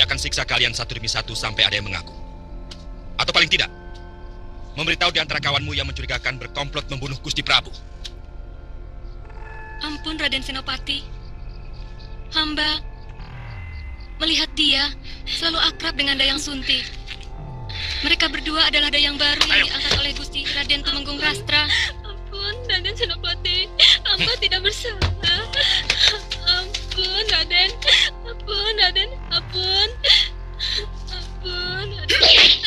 akan siksa kalian satu demi satu sampai ada yang mengaku. Atau paling tidak, memberitahu di antara kawanmu yang mencurigakan berkomplot membunuh Gusti Prabu. Ampun, Raden Senopati. Hamba melihat dia selalu akrab dengan Dayang Sunti. Mereka berdua adalah Dayang baru yang diangkat oleh Gusti Raden Tumenggung Rastra. Ampun, Raden Senopati. Hamba tidak bersalah. Ampun, Raden. Ampun, Raden. Ampun. Ampun, Raden.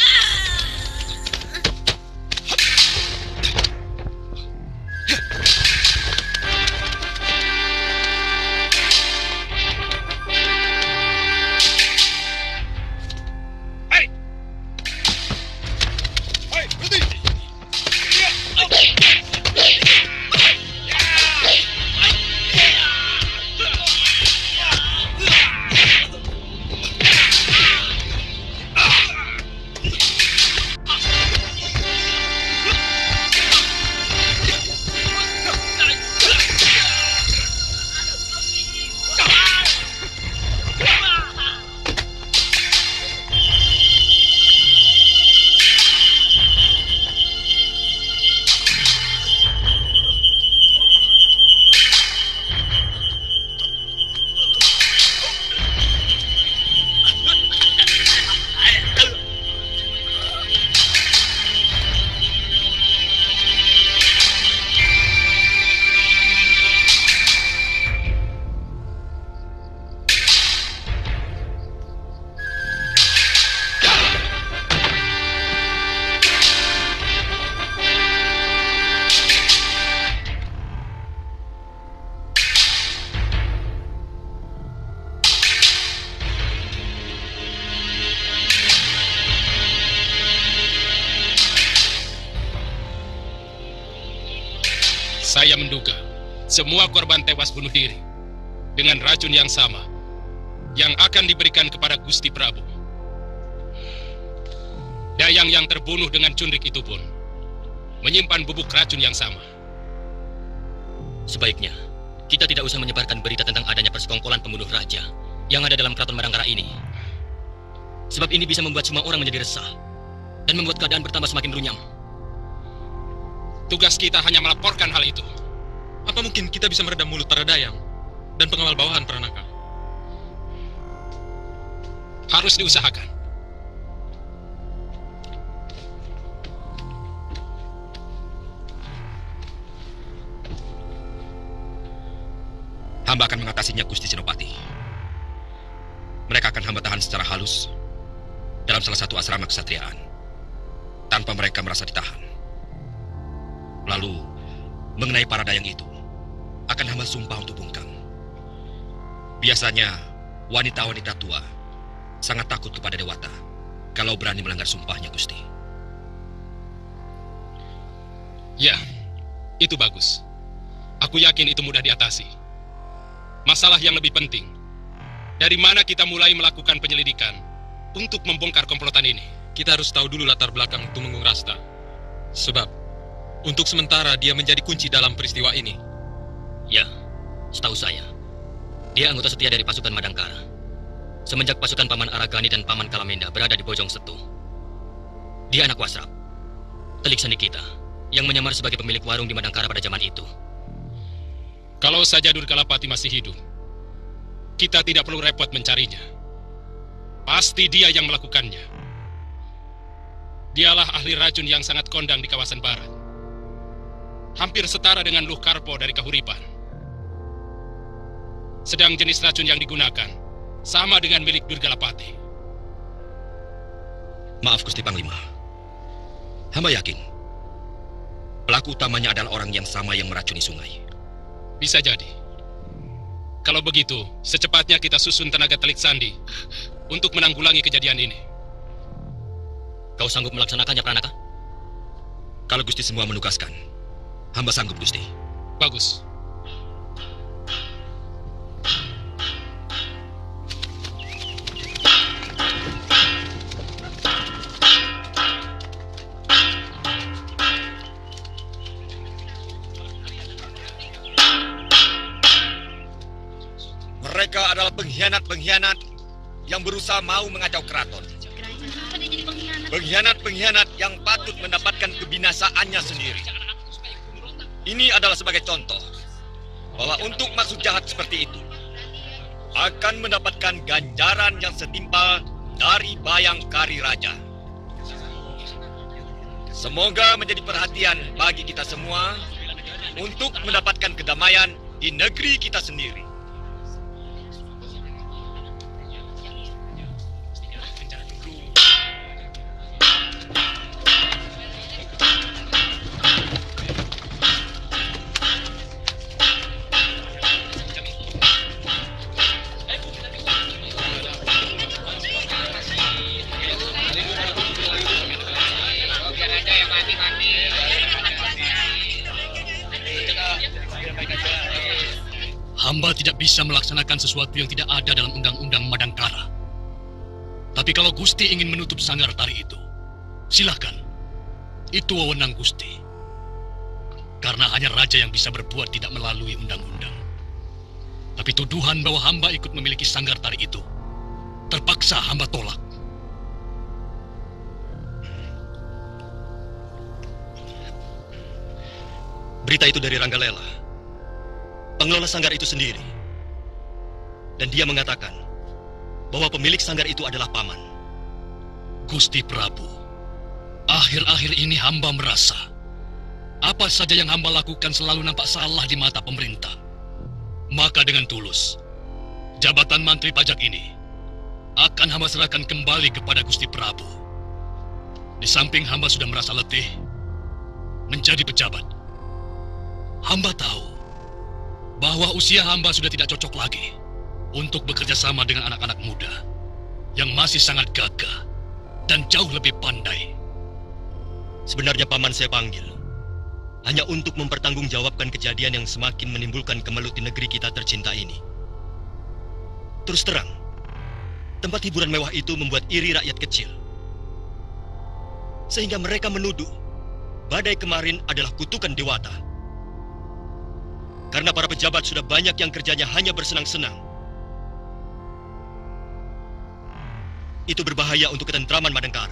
Saya menduga semua korban tewas bunuh diri dengan racun yang sama yang akan diberikan kepada Gusti Prabu. Dayang yang terbunuh dengan cundik itu pun menyimpan bubuk racun yang sama. Sebaiknya kita tidak usah menyebarkan berita tentang adanya persekongkolan pembunuh raja yang ada dalam keraton Madangkara ini. Sebab ini bisa membuat semua orang menjadi resah dan membuat keadaan bertambah semakin runyam. Tugas kita hanya melaporkan hal itu. Apa mungkin kita bisa meredam mulut para dayang dan pengawal bawahan Peranaka? Harus diusahakan. Hamba akan mengatasinya, Gusti Senopati. Mereka akan hamba tahan secara halus dalam salah satu asrama kesatriaan, tanpa mereka merasa ditahan. Lalu, mengenai para dayang itu, akan hamba sumpah untuk bungkam. Biasanya, wanita-wanita tua sangat takut kepada Dewata kalau berani melanggar sumpahnya, Gusti. Ya, itu bagus. Aku yakin itu mudah diatasi. Masalah yang lebih penting, dari mana kita mulai melakukan penyelidikan untuk membongkar komplotan ini? Kita harus tahu dulu latar belakang Tumenggung Rastra. Sebab untuk sementara dia menjadi kunci dalam peristiwa ini. Ya, setahu saya, dia anggota setia dari pasukan Madangkara. Semenjak pasukan Paman Aragani dan Paman Kalamenda berada di Bojong Setu. Dia anak Wasrap, telik sandi kita, yang menyamar sebagai pemilik warung di Madangkara pada zaman itu. Kalau saja Durgalapati masih hidup, kita tidak perlu repot mencarinya. Pasti dia yang melakukannya. Dialah ahli racun yang sangat kondang di kawasan barat. Hampir setara dengan Luh Karpo dari Kahuripan. Sedang jenis racun yang digunakan sama dengan milik Durgalapati. Maaf, Gusti Panglima. Hamba yakin pelaku utamanya adalah orang yang sama yang meracuni sungai. Bisa jadi. Kalau begitu, secepatnya kita susun tenaga telik sandi untuk menanggulangi kejadian ini. Kau sanggup melaksanakannya, Pranaka? Kalau Gusti semua menugaskan, hamba sanggup, Gusti. Bagus. Mereka adalah pengkhianat-pengkhianat yang berusaha mau mengacau keraton. Kenapa dia jadi pengkhianat? Pengkhianat-pengkhianat yang patut mendapatkan kebinasaannya sendiri. Ini adalah sebagai contoh bahwa untuk maksud jahat seperti itu akan mendapatkan ganjaran yang setimpal dari Bayangkari Raja. Semoga menjadi perhatian bagi kita semua untuk mendapatkan kedamaian di negeri kita sendiri. Hamba tidak bisa melaksanakan sesuatu yang tidak ada dalam undang-undang Madangkara. Tapi kalau Gusti ingin menutup sanggar tari itu, silakan. Itu wewenang Gusti. Karena hanya raja yang bisa berbuat tidak melalui undang-undang. Tapi tuduhan bahwa hamba ikut memiliki sanggar tari itu, terpaksa hamba tolak. Berita itu dari Ranggalela, pengelola sanggar itu sendiri. Dan dia mengatakan bahwa pemilik sanggar itu adalah paman. Gusti Prabu, akhir-akhir ini hamba merasa apa saja yang hamba lakukan selalu nampak salah di mata pemerintah. Maka dengan tulus, jabatan Mantri Pajak ini akan hamba serahkan kembali kepada Gusti Prabu. Di samping hamba sudah merasa letih menjadi pejabat, hamba tahu bahwa usia hamba sudah tidak cocok lagi untuk bekerja sama dengan anak-anak muda yang masih sangat gagah dan jauh lebih pandai. Sebenarnya paman saya panggil hanya untuk mempertanggungjawabkan kejadian yang semakin menimbulkan kemelut di negeri kita tercinta ini. Terus terang, tempat hiburan mewah itu membuat iri rakyat kecil. Sehingga mereka menuduh badai kemarin adalah kutukan dewata. Karena para pejabat sudah banyak yang kerjanya hanya bersenang-senang. Itu berbahaya untuk ketentraman Madangkara.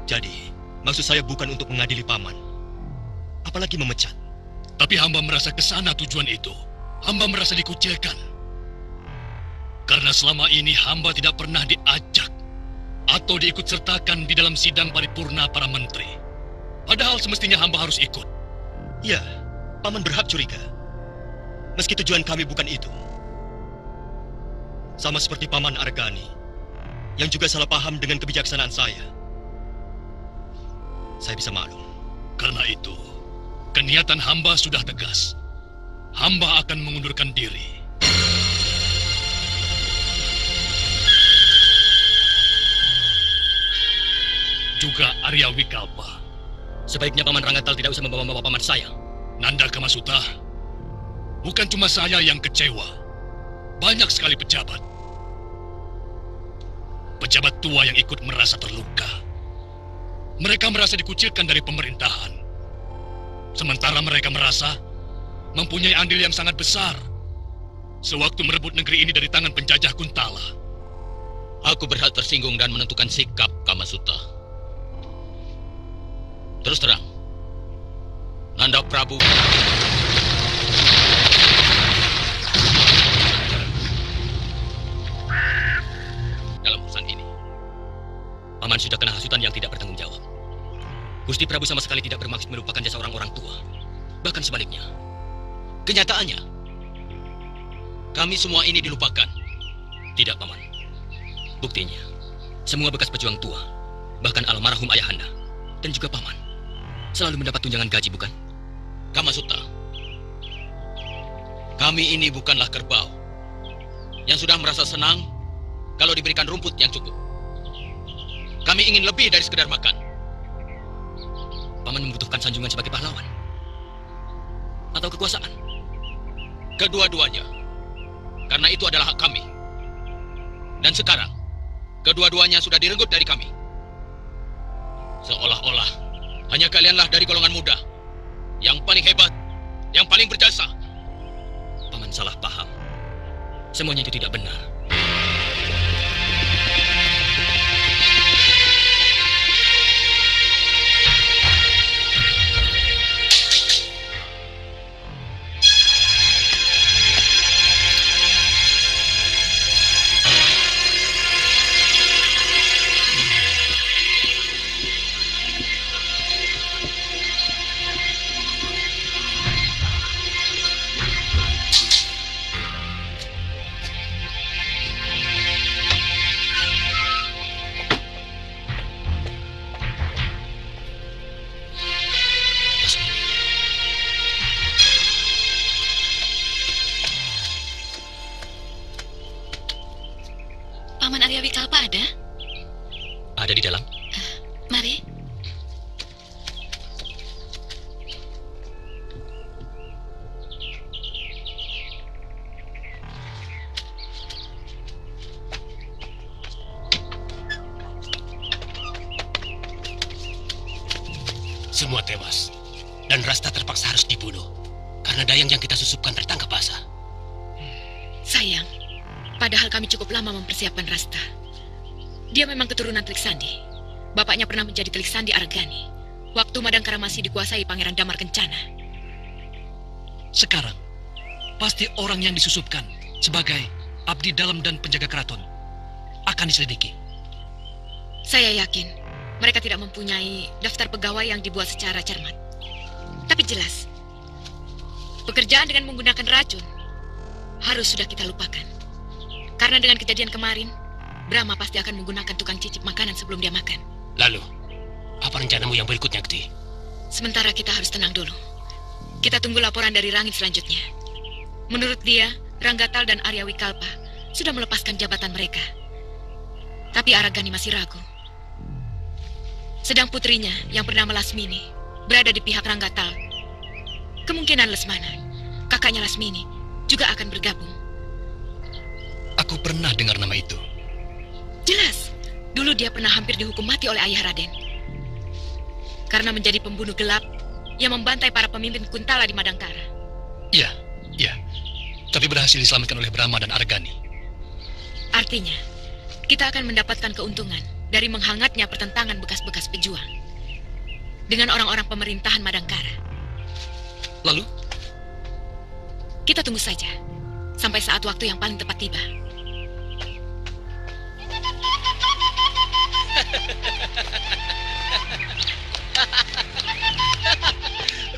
Jadi, maksud saya bukan untuk mengadili paman, apalagi memecat. Tapi hamba merasa ke sana tujuan itu. Hamba merasa dikucilkan. Karena selama ini hamba tidak pernah diajak atau diikut sertakan di dalam sidang paripurna para menteri. Padahal semestinya hamba harus ikut. Ya, paman berhak curiga. Meski tujuan kami bukan itu. Sama seperti paman Argani, yang juga salah paham dengan kebijaksanaan saya. Saya bisa maklum. Karena itu, keniatan hamba sudah tegas. Hamba akan mengundurkan diri. Juga Arya Wikalpa. Sebaiknya Paman Ranggatal tidak usah membawa-bawa paman saya. Nanda Kamasuta, bukan cuma saya yang kecewa. Banyak sekali pejabat. Pejabat tua yang ikut merasa terluka. Mereka merasa dikucilkan dari pemerintahan. Sementara mereka merasa mempunyai andil yang sangat besar sewaktu merebut negeri ini dari tangan penjajah Kuntala. Aku berhak tersinggung dan menentukan sikap, Kamasuta. Terus terang, Nanda Prabu dalam urusan ini, paman sudah kena hasutan yang tidak bertanggung jawab. Gusti Prabu sama sekali tidak bermaksud melupakan jasa orang-orang tua. Bahkan sebaliknya, kenyataannya kami semua ini dilupakan. Tidak, paman. Buktinya, semua bekas pejuang tua, bahkan almarhum ayahanda dan juga paman selalu mendapat tunjangan gaji, bukan? Kamasuta, kami ini bukanlah kerbau yang sudah merasa senang kalau diberikan rumput yang cukup. Kami ingin lebih dari sekedar makan. Paman membutuhkan sanjungan sebagai pahlawan atau kekuasaan? Kedua-duanya. Karena itu adalah hak kami. Dan sekarang, kedua-duanya sudah direnggut dari kami. Seolah-olah hanya kalianlah dari golongan muda yang paling hebat, yang paling berjasa. Paman salah paham. Semuanya itu tidak benar. Paman Arya Wikalpa ada? Ada di dalam. Mari. Semua tewas. Dan Rasta terpaksa harus dibunuh. Karena dayang yang kita susupkan tertangkap basah. Sayang, padahal kami cukup lama mempersiapkan Rasta. Dia memang keturunan Telik Sandi. Bapaknya pernah menjadi Telik Sandi Argani. Waktu Madangkara masih dikuasai Pangeran Damar Kencana. Sekarang, pasti orang yang disusupkan sebagai abdi dalam dan penjaga keraton akan diselidiki. Saya yakin mereka tidak mempunyai daftar pegawai yang dibuat secara cermat. Tapi jelas, pekerjaan dengan menggunakan racun harus sudah kita lupakan. Karena dengan kejadian kemarin, Brahma pasti akan menggunakan tukang cicip makanan sebelum dia makan. Lalu, apa rencanamu yang berikutnya, Kti? Sementara kita harus tenang dulu. Kita tunggu laporan dari Rangit selanjutnya. Menurut dia, Ranggatal dan Arya Wikalpa sudah melepaskan jabatan mereka. Tapi Aragani masih ragu. Sedang putrinya yang bernama Lasmini berada di pihak Ranggatal. Kemungkinan Lesmana, kakaknya Lasmini, juga akan bergabung. Aku pernah dengar nama itu. Jelas, dulu dia pernah hampir dihukum mati oleh ayah Raden. Karena menjadi pembunuh gelap yang membantai para pemimpin Kuntala di Madangkara. Iya, iya. Tapi berhasil diselamatkan oleh Brahma dan Argani. Artinya, kita akan mendapatkan keuntungan dari menghangatnya pertentangan bekas-bekas pejuang dengan orang-orang pemerintahan Madangkara. Lalu? Kita tunggu saja sampai saat waktu yang paling tepat tiba.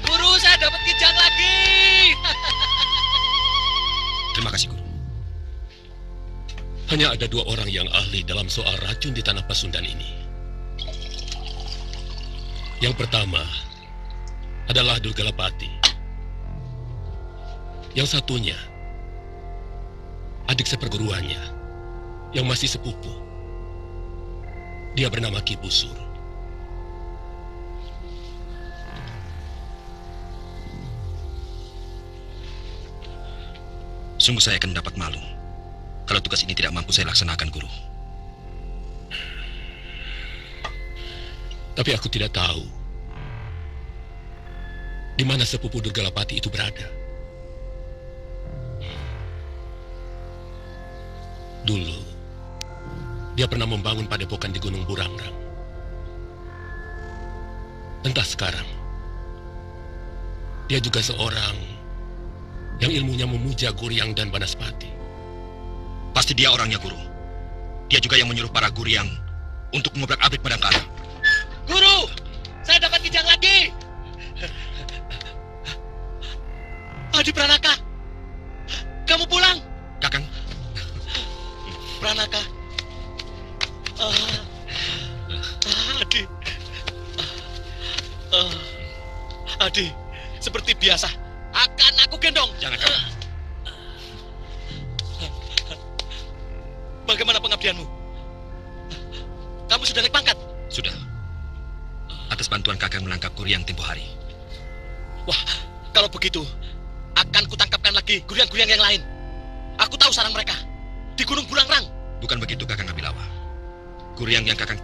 Guru, saya dapat kijang lagi. Terima kasih, Guru. Hanya ada 2 orang yang ahli dalam soal racun di tanah Pasundan ini. Yang pertama adalah Durgalapati. Yang satunya, adik seperguruannya yang masih sepupu. Dia bernama Ki Busur. Sungguh saya akan mendapat malu kalau tugas ini tidak mampu saya laksanakan, Guru. Tapi aku tidak tahu di mana sepupu Durgalapati itu berada. Dulu, dia pernah membangun padepokan di Gunung Burangrang. Entah sekarang, dia juga seorang yang ilmunya memuja Guryang dan Banaspati. Pasti dia orangnya, Guru. Dia juga yang menyuruh para Guryang untuk mengobrak-abrik Madangkara. Guru, saya dapat kijang lagi. Adi Pranaka, kamu pulang. Kakang, Pranaka. Adi. Adi, seperti biasa, akan aku gendong. jangan, Kakang. Bagaimana pengabdianmu? Kamu sudah naik pangkat? Sudah. Atas bantuan Kakang menangkap Guryang tempo hari. Wah, kalau begitu, akan kutangkapkan lagi Guryang-Guryang yang lain. Aku tahu sarang mereka di Gunung Burangrang. Bukan begitu, Kakang Abilawa. Guryang yang Kakang